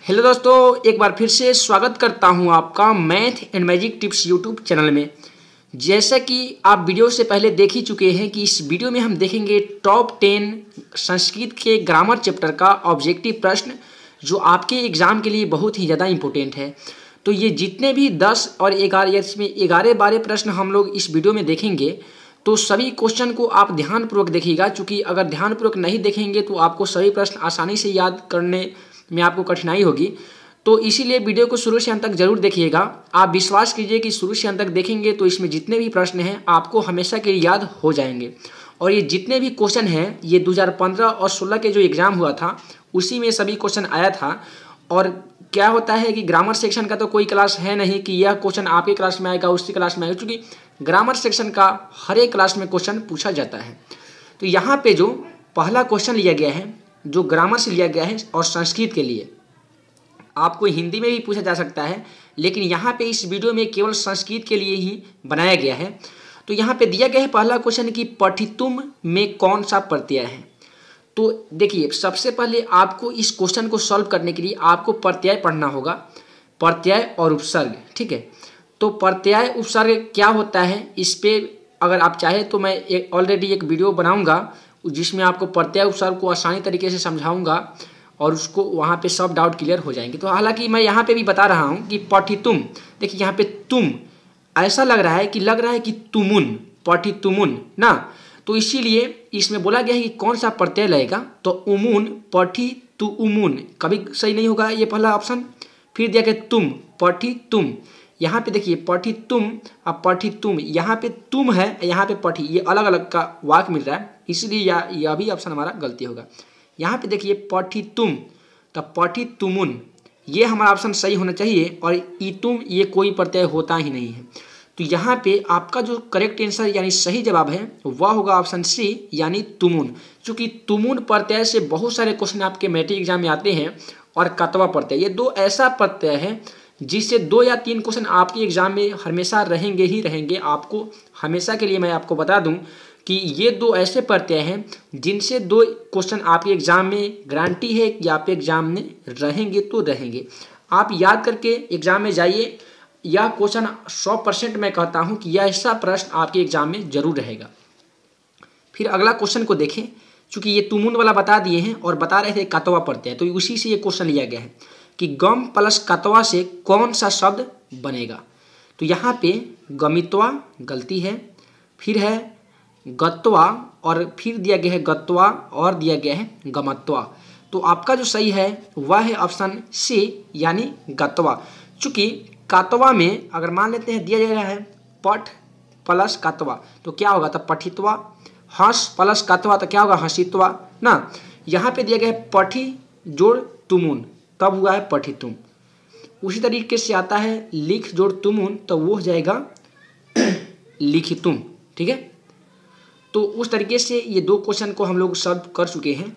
Hello दोस्तों, एक बार फिर से स्वागत करता हूं आपका math and magic tips YouTube channel में। जैसा कि आप वीडियो से पहले देख ही चुके हैं कि इस वीडियो में हम देखेंगे टॉप 10 संस्कृत के ग्रामर चैप्टर का ऑब्जेक्टिव प्रश्न जो आपके एग्जाम के लिए बहुत ही ज़्यादा इंपॉर्टेंट है। तो ये जितने भी 10 और 11 इसमें 11-12 प्रश्न हम लोग इस वीडियो में देखेंगे, तो सभी क्वेश्चन को आप ध्यानपूर्वक देखिएगा, क्योंकि अगर ध्यानपूर्वक नहीं देखेंगे तो आपको सभी प्रश्न आसानी से याद करने में आपको कठिनाई होगी। तो इसीलिए वीडियो को शुरू से अंत तक जरूर देखिएगा। आप विश्वास कीजिए कि शुरू से अंत तक देखेंगे तो इसमें जितने भी प्रश्न हैं आपको हमेशा के लिए याद हो जाएंगे। और ये जितने भी क्वेश्चन हैं ये 2015 और 16 के जो एग्ज़ाम हुआ था उसी में सभी क्वेश्चन आया था। और क्या होता है कि ग्रामर सेक्शन का तो कोई क्लास है नहीं कि यह क्वेश्चन आपके क्लास में आएगा उसकी क्लास में आएगा, क्योंकि ग्रामर सेक्शन का हर एक क्लास में क्वेश्चन पूछा जाता है। तो यहाँ पे जो पहला क्वेश्चन लिया गया है जो ग्रामर से लिया गया है और संस्कृत के लिए, आपको हिंदी में भी पूछा जा सकता है, लेकिन यहाँ पे इस वीडियो में केवल संस्कृत के लिए ही बनाया गया है। तो यहाँ पे दिया गया है पहला क्वेश्चन कि पठितुम में कौन सा प्रत्यय है। तो देखिए, सबसे पहले आपको इस क्वेश्चन को सॉल्व करने के लिए आपको प्रत्यय पढ़ना होगा, प्रत्यय और उपसर्ग। ठीक है, तो प्रत्यय उपसर्ग क्या होता है इस पर अगर आप चाहें तो मैं ऑलरेडी एक वीडियो बनाऊंगा जिसमें आपको प्रत्यय उपसर्ग को आसानी तरीके से समझाऊंगा और उसको वहाँ पे सब डाउट क्लियर हो जाएंगे। तो हालांकि मैं यहाँ पे भी बता रहा हूँ कि पठितुम, देखिए यहाँ पे तुम ऐसा लग रहा है कि तुमुन, पठितुमुन ना, तो इसीलिए इसमें बोला गया है कि कौन सा प्रत्यय लगेगा। तो उमुन, पठितुमुन कभी सही नहीं होगा, ये पहला ऑप्शन। फिर दिया गया तुम, पठितुम, यहाँ पे देखिए पठितुम और पठितुम, यहाँ पे तुम है यहाँ पे पठि, ये अलग अलग का वाक्य मिल रहा है, इसलिए यह भी ऑप्शन हमारा गलती होगा। यहाँ पे देखिए पठितुम तो पठितुमुन, ये हमारा ऑप्शन सही होना चाहिए। और इतुम ये कोई प्रत्यय होता ही नहीं है। तो यहाँ पे आपका जो करेक्ट आंसर यानी सही जवाब है वह होगा ऑप्शन सी यानी तुमुन। चूँकि तुमुन प्रत्यय से बहुत सारे क्वेश्चन आपके मैट्रिक एग्जाम में आते हैं। और कतवा प्रत्यय, ये दो ऐसा प्रत्यय है जिससे 2 या 3 क्वेश्चन आपके एग्जाम में हमेशा रहेंगे ही रहेंगे। आपको हमेशा के लिए मैं आपको बता दूं कि ये 2 ऐसे प्रत्यय हैं जिनसे 2 क्वेश्चन आपके एग्जाम में गारंटी है कि आपके एग्जाम में रहेंगे तो रहेंगे। आप याद करके एग्जाम में जाइए, यह क्वेश्चन 100% मैं कहता हूँ कि यह ऐसा प्रश्न आपके एग्जाम में जरूर रहेगा। फिर अगला क्वेश्चन को देखें, चूँकि ये तुमुन वाला बता दिए हैं और बता रहे थे कतवा प्रत्यय, तो उसी से ये क्वेश्चन लिया गया है कि गम प्लस कतवा से कौन सा शब्द बनेगा। तो यहाँ पे गमित्वा गलती है, फिर है गत्वा और फिर दिया गया है गत्वा और दिया गया है गमत्वा। तो आपका जो सही है वह है ऑप्शन सी यानी गत्वा। चूँकि कतवा में अगर मान लेते हैं दिया गया है पठ प्लस कतवा तो क्या होगा, तो पठित्वा। हंस प्लस कतवा तो क्या होगा, हंसित्वा ना। यहाँ पे दिया गया है पठी जोड़ तुमुन तब हुआ है पठितुम। उसी तरीके से आता है लिख जोड़ तुमुन तो वो हो जाएगा लिखितुम। ठीक है, तो उस तरीके से ये 2 क्वेश्चन को हम लोग सॉल्व कर चुके हैं।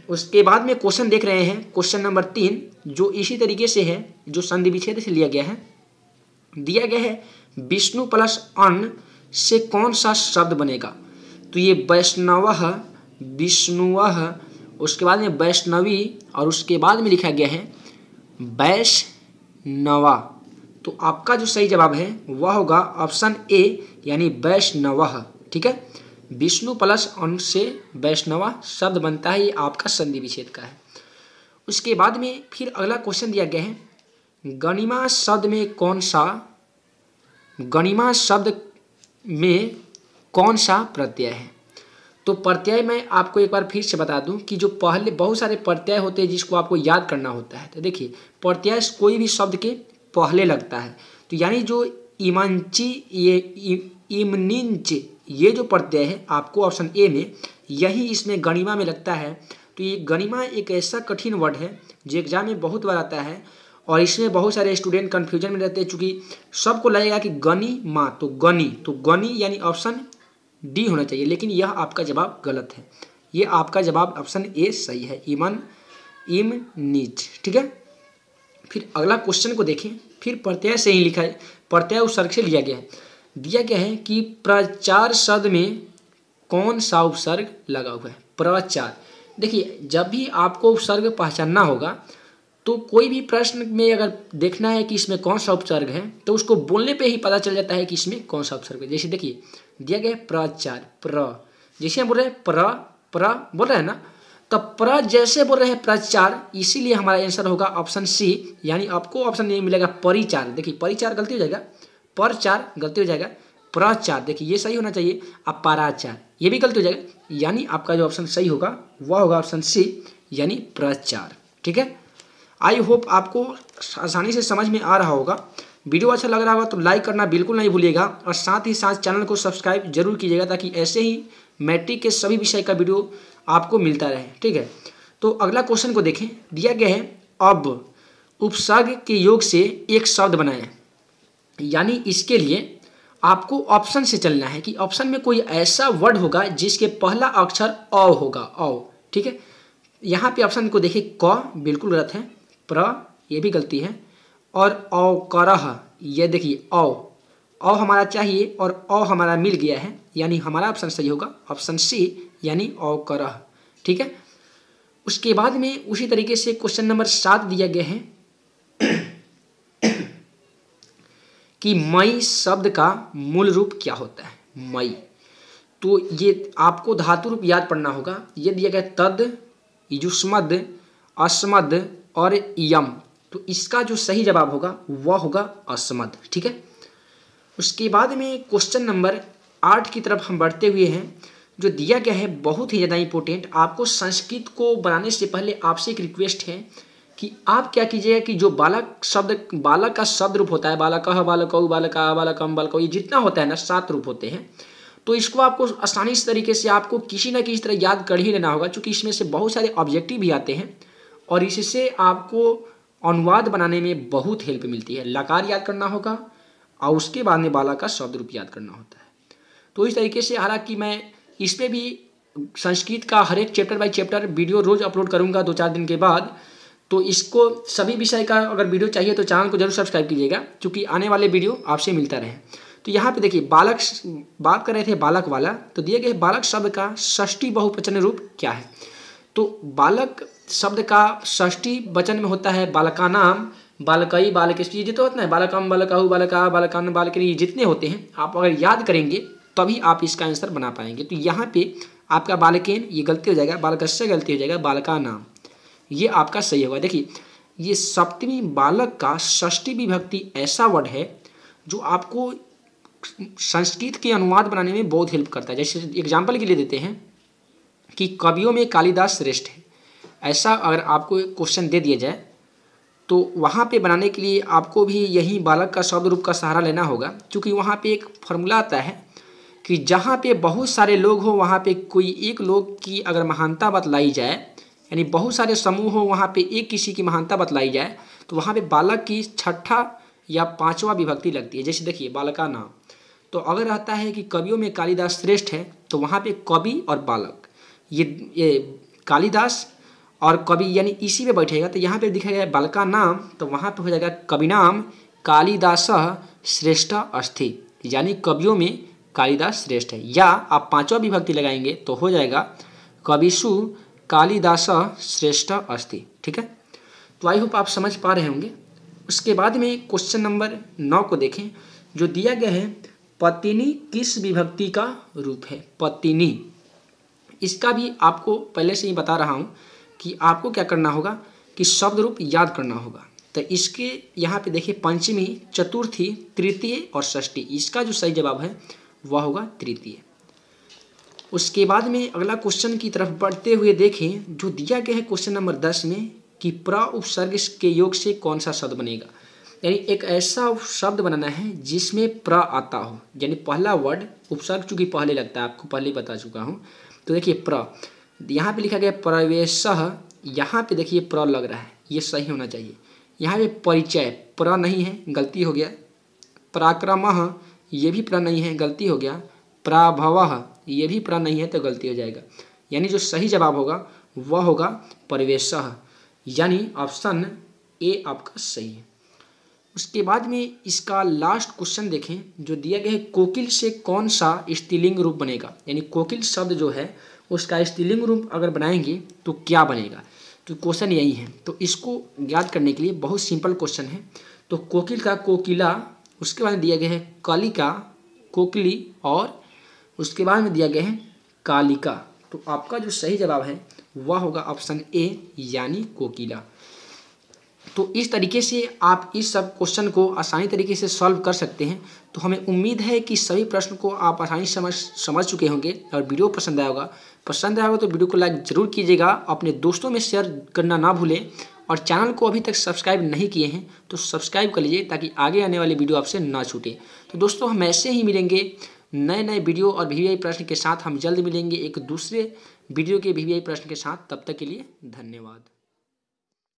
उसके बाद में क्वेश्चन देख रहे हैं क्वेश्चन नंबर 3 जो इसी तरीके से है, जो संधि विच्छेद से लिया गया है। दिया गया है विष्णु प्लस अन्न से कौन सा शब्द बनेगा। तो ये वैष्णवः, विष्णुवः, उसके बाद में वैष्णवी और उसके बाद में लिखा गया है वैष्णवा। तो आपका जो सही जवाब है वह होगा ऑप्शन ए यानी वैष्णवः। ठीक है, विष्णु प्लस अन्न से वैष्णवा शब्द बनता है, ये आपका संधि विच्छेद का है। उसके बाद में फिर अगला क्वेश्चन दिया गया है गणिमा शब्द में कौन सा, गणिमा शब्द में कौन सा प्रत्यय है। तो प्रत्यय मैं आपको एक बार फिर से बता दूं कि जो पहले बहुत सारे प्रत्यय होते हैं जिसको आपको याद करना होता है। तो देखिए प्रत्यय कोई भी शब्द के पहले लगता है, तो यानी जो इमंची, ये इमनिंच, ये जो प्रत्यय है आपको ऑप्शन ए में यही इसमें गणिमा में लगता है। तो ये गणिमा एक ऐसा कठिन वर्ड है जो एग्जाम में बहुत बार आता है और इसमें बहुत सारे स्टूडेंट कन्फ्यूजन में रहते हैं, चूँकि सबको लगेगा कि गनी माँ, तो गनी यानी ऑप्शन डी होना चाहिए, लेकिन यह आपका जवाब गलत है। ये आपका जवाब ऑप्शन ए सही है, इमनिच। ठीक है, फिर अगला क्वेश्चन को देखें, फिर प्रत्यय से ही लिखा है, प्रत्यय उपसर्ग से लिया गया है। दिया गया है कि प्रचार शब्द में कौन सा उपसर्ग लगा हुआ है। प्रचार, देखिए जब भी आपको उपसर्ग पहचानना होगा तो कोई भी प्रश्न में अगर देखना है कि इसमें कौन सा उपसर्ग है तो उसको बोलने पे ही पता चल जाता है कि इसमें कौन सा उपसर्ग है। जैसे देखिए दिया गया है प्रचार, प्र, जैसे हम बोल रहे हैं प्र बोल रहे हैं ना, तो प्र जैसे बोल रहे हैं प्रचार, इसीलिए हमारा आंसर होगा ऑप्शन सी। यानी आपको ऑप्शन नहीं मिलेगा परिचार। देखिए परिचार गलती हो जाएगा, परचार गलती हो जाएगा, प्रचार देखिए ये सही होना चाहिए, अब पराचार ये भी गलती हो जाएगा। यानी आपका जो ऑप्शन सही होगा वह होगा ऑप्शन सी, यानी प्रचार। ठीक है, आई होप आपको आसानी से समझ में आ रहा होगा। वीडियो अच्छा लग रहा होगा तो लाइक करना बिल्कुल नहीं भूलिएगा और साथ ही साथ चैनल को सब्सक्राइब जरूर कीजिएगा ताकि ऐसे ही मैट्रिक के सभी विषय का वीडियो आपको मिलता रहे। ठीक है, तो अगला क्वेश्चन को देखें। दिया गया है अब उपसर्ग के योग से एक शब्द बनाएं। यानी इसके लिए आपको ऑप्शन से चलना है कि ऑप्शन में कोई ऐसा वर्ड होगा जिसके पहला अक्षर अ होगा, अ। ठीक है, यहाँ पे ऑप्शन को देखिए, क बिल्कुल गलत है, प्र ये भी गलती है, और औकरह ये देखिए अ हमारा चाहिए और अ हमारा मिल गया है, यानी हमारा ऑप्शन सही होगा ऑप्शन सी, यानी औकरह। ठीक है, उसके बाद में उसी तरीके से क्वेश्चन नंबर 7 दिया गया है कि मई शब्द का मूल रूप क्या होता है, मई। तो ये आपको धातु रूप याद पढ़ना होगा। ये दिया गया तद, युष्मद, अस्मद और यम। तो इसका जो सही जवाब होगा वह होगा अस्मद। ठीक है, उसके बाद में क्वेश्चन नंबर 8 की तरफ हम बढ़ते हुए हैं, जो दिया गया है बहुत ही ज़्यादा इंपॉर्टेंट। आपको संस्कृत को बनाने से पहले आपसे एक रिक्वेस्ट है कि आप क्या कीजिएगा कि जो बालक शब्द, बालक का शब्द रूप होता है, बालकः, बालकौ, बालका, बालकम, बालकौ, ये जितना होता है ना 7 रूप होते हैं, तो इसको आपको आसानी से तरीके से आपको किसी न किसी तरह याद कर ही लेना होगा, क्योंकि इसमें से बहुत सारे ऑब्जेक्टिव भी आते हैं और इससे आपको अनुवाद बनाने में बहुत हेल्प मिलती है। लकार याद करना होगा और उसके बाद में बालक का शब्द रूप याद करना होता है। तो इस तरीके से, हालांकि मैं इस पर भी संस्कृत का हर एक चैप्टर बाय चैप्टर वीडियो रोज़ अपलोड करूँगा 2-4 दिन के बाद। तो इसको सभी विषय का अगर वीडियो चाहिए तो चैनल को जरूर सब्सक्राइब कीजिएगा, क्योंकि आने वाले वीडियो आपसे मिलता रहे। तो यहाँ पे देखिए बालक, बात कर रहे थे बालक वाला, तो दिए गए बालक शब्द का षष्ठी बहुवचन रूप क्या है। तो बालक शब्द का षष्ठी वचन में होता है बालकानाम, बालकई, बालकेशवी, जितने होते हैं बालकम, बालकाहु, बालका, बालकान, बालकनी, जितने होते हैं आप अगर याद करेंगे तभी आप इसका आंसर बना पाएंगे। तो यहाँ पे आपका बालकेन ये गलती हो जाएगा, बालकस्य गलती हो जाएगा, बालका नाम ये आपका सही होगा। देखिए ये सप्तमी बालक का षष्ठी विभक्ति ऐसा वर्ड है जो आपको संस्कृत के अनुवाद बनाने में बहुत हेल्प करता है। जैसे एग्जाम्पल के लिए देते हैं कि कवियों में कालिदास श्रेष्ठ है, ऐसा अगर आपको क्वेश्चन दे दिया जाए तो वहाँ पे बनाने के लिए आपको भी यही बालक का शब्द रूप का सहारा लेना होगा, क्योंकि वहाँ पे एक फॉर्मूला आता है कि जहाँ पे बहुत सारे लोग हो वहाँ पे कोई एक लोग की अगर महानता बतलाई जाए, यानी बहुत सारे समूह हो वहाँ पे एक किसी की महानता बतलाई जाए, तो वहाँ पे बालक की छठा या पांचवा विभक्ति लगती है। जैसे देखिए बालका नाम, तो अगर रहता है कि कवियों में कालिदास श्रेष्ठ है तो वहाँ पे कवि और बालक, ये कालिदास और कवि यानी इसी में बैठेगा। तो यहाँ पे दिखाया गया बालका नाम, तो वहाँ पे हो जाएगा कवि नाम कालिदासः श्रेष्ठ अस्ति, यानी कवियों में कालिदास श्रेष्ठ है। या आप पांचवा विभक्ति लगाएंगे तो हो जाएगा कविषु कालिदासः श्रेष्ठ अस्ति। ठीक है, तो आई होप आप समझ पा रहे होंगे। उसके बाद में क्वेश्चन नंबर 9 को देखें, जो दिया गया है पत्नी किस विभक्ति का रूप है, पत्नी। इसका भी आपको पहले से ही बता रहा हूँ कि आपको क्या करना होगा कि शब्द रूप याद करना होगा। तो इसके यहाँ पे देखिए पंचमी, चतुर्थी, तृतीय और षष्ठी, इसका जो सही जवाब है वह होगा तृतीय। उसके बाद में अगला क्वेश्चन की तरफ बढ़ते हुए देखें, जो दिया गया है क्वेश्चन नंबर 10 में कि प्र उपसर्ग के योग से कौन सा शब्द बनेगा। यानी एक ऐसा शब्द बनाना है जिसमें प्र आता हो, यानी पहला वर्ड उपसर्ग चूंकि पहले लगता है, आपको पहले बता चुका हूँ। तो देखिए प्र, यहाँ पे लिखा गया प्रवेशः, यहाँ पे देखिए प्र लग रहा है, ये सही होना चाहिए। यहाँ पे परिचय, प्र नहीं है, गलती हो गया। पराक्रमः, ये भी प्र नहीं है, गलती हो गया। प्राभवः, ये भी प्र नहीं है तो गलती हो जाएगा। यानी जो सही जवाब होगा वह होगा परिवेशः, यानी ऑप्शन ए आपका सही है। उसके बाद में इसका लास्ट क्वेश्चन देखें, जो दिया गया है कोकिल से कौन सा स्त्रीलिंग रूप बनेगा। यानी कोकिल शब्द जो है उसका स्त्रीलिंग रूप अगर बनाएंगे तो क्या बनेगा। तो क्वेश्चन यही है। तो इसको याद करने के लिए बहुत सिंपल क्वेश्चन है। तो कोकिल का कोकिला, उसके बाद में दिया गया है कालिका, कोकिली, और उसके बाद में दिया गया है कालिका। तो आपका जो सही जवाब है वह होगा ऑप्शन ए यानी कोकिला। तो इस तरीके से आप इस सब क्वेश्चन को आसानी तरीके से सॉल्व कर सकते हैं। तो हमें उम्मीद है कि सभी प्रश्न को आप आसानी से समझ चुके होंगे और वीडियो पसंद आया होगा। तो वीडियो को लाइक ज़रूर कीजिएगा, अपने दोस्तों में शेयर करना ना भूलें, और चैनल को अभी तक सब्सक्राइब नहीं किए हैं तो सब्सक्राइब कर लीजिए ताकि आगे आने वाली वीडियो आपसे ना छूटे। तो दोस्तों हम ऐसे ही मिलेंगे नए नए वीडियो और वीवीआई प्रश्न के साथ। हम जल्द मिलेंगे एक दूसरे वीडियो के वीवीआई प्रश्न के साथ। तब तक के लिए धन्यवाद।